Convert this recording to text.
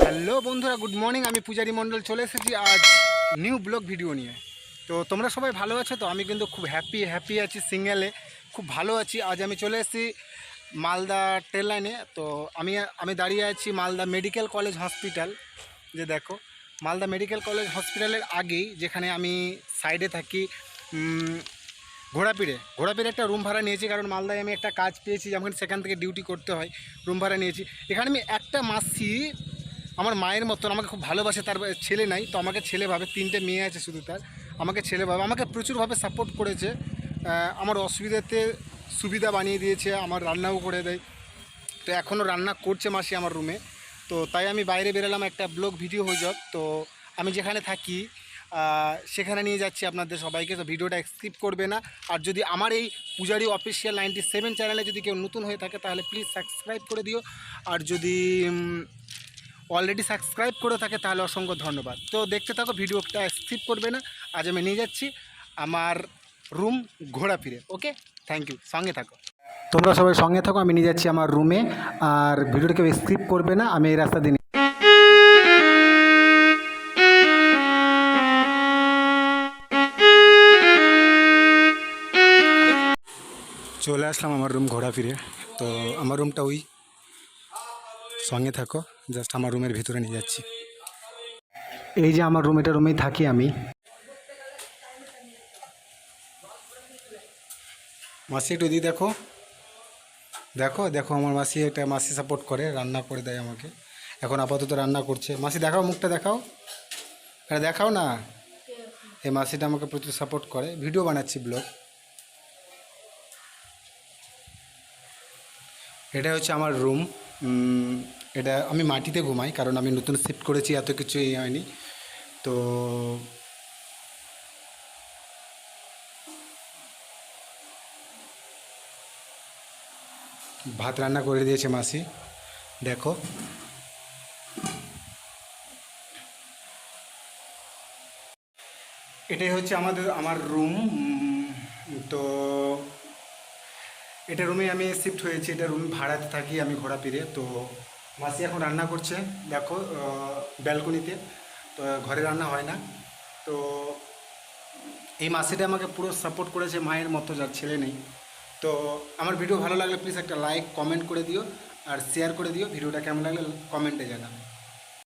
Hello বন্ধুরা, good morning. আমি পূজারি মণ্ডল চলে এসেছি আজ নিউ ব্লগ ভিডিও নিয়ে। তো তোমরা সবাই ভালো আছো তো? আমি কিন্তু খুব হ্যাপি আছি, সিঙ্গেলে খুব ভালো আছি। আজ আমি চলে এসেছি মালদা ট্রেন লাইনে। তো আমি দাঁড়িয়ে আছি মালদা মেডিকেল কলেজ হসপিটাল। যে দেখো, মালদা মেডিকেল কলেজ হসপিটালের আগেই, যেখানে আমি সাইডে থাকি ঘোড়াপিড়ে একটা রুম ভাড়া নিয়েছি, কারণ মালদায় আমি একটা কাজ পেয়েছি, যেমন সেখান থেকে ডিউটি করতে হয়। রুম ভাড়া নিয়েছি। এখানে আমি একটা মাসি আমার মায়ের মতন আমাকে খুব ভালোবাসে। তার ছেলে নাই, তো আমাকে ছেলে ভাবে। 3টে মেয়ে আছে শুধু তার। আমাকে ছেলে ভাবে, আমাকে প্রচুরভাবে সাপোর্ট করেছে। আমার অসুবিধাতে সুবিধা বানিয়ে দিয়েছে, আমার রান্নাও করে দেয়। তো এখনও রান্না করছে মাসি আমার রুমে। তো তাই আমি বাইরে বেরোলাম, একটা ব্লগ ভিডিও হয়ে যাক। তো আমি যেখানে থাকি সেখানে নিয়ে যাচ্ছি আপনাদের সবাইকে। তো ভিডিওটা স্কিপ করবে না। আর যদি আমার এই পূজারি অফিসিয়াল 97 চ্যানেলে যদি কেউ নতুন হয়ে থাকে, তাহলে প্লিজ সাবস্ক্রাইব করে দিও। আর যদি অলরেডি সাবস্ক্রাইব করে থাকে, তাহলে অসংখ্য ধন্যবাদ। তো দেখতে থাকো, ভিডিওটা স্কিপ করবে না। আজ আমি নিয়ে যাচ্ছি আমার রুম ঘোরাফিরে। ওকে, থ্যাংক ইউ, সঙ্গে থাকো। তোমরা সবাই সঙ্গে থাকো, আমি নিয়ে যাচ্ছি আমার রুমে। আর ভিডিওটা কেউ স্কিপ করবে না। আমি এই রাস্তা দিয়ে চলে আসলাম আমার রুম ঘোরাফিরে। তো আমার রুমটা ওই, সঙ্গে থাকো। জাস্ট আমার রুমের ভিতরে নিয়ে যাচ্ছি। এই যে আমার রুম, এটা রুমেই থাকি আমি। মাসি একটু দিয়ে দেখো, দেখো দেখো আমার মাসি, এটা মাসি সাপোর্ট করে, রান্না করে দেয় আমাকে। এখন আপাতত রান্না করছে। মাসি দেখাও, মুখটা দেখাও, আরে দেখাও না। এই মাসিটা আমাকে প্রচুর সাপোর্ট করে। ভিডিও বানাচ্ছি, ব্লগ। এটা হচ্ছে আমার রুম। এটা আমি মাটিতে ঘুমাই, কারণ আমি নতুন শিফট করেছি, এত কিছু হয়নি। তো ভাত রান্না করে দিয়েছে মাসি, দেখো। এটাই হচ্ছে আমার রুম। তো এটা রুমে আমি শিফট হয়েছি। এটা রুম ভাড়াতে থাকি আমি ঘোরাফিরে। তো মাসি এখন রান্না করছে, দেখো, ব্যালকনিতে। তো ঘরে রান্না হয় না। তো এই মাসিটা আমাকে পুরো সাপোর্ট করেছে মায়ের মতো, যার ছেলে নেই। তো আমার ভিডিও ভালো লাগলে প্লিজ একটা লাইক কমেন্ট করে দিও, আর শেয়ার করে দিও। ভিডিওটা কেমন লাগলে কমেন্টে জানাও।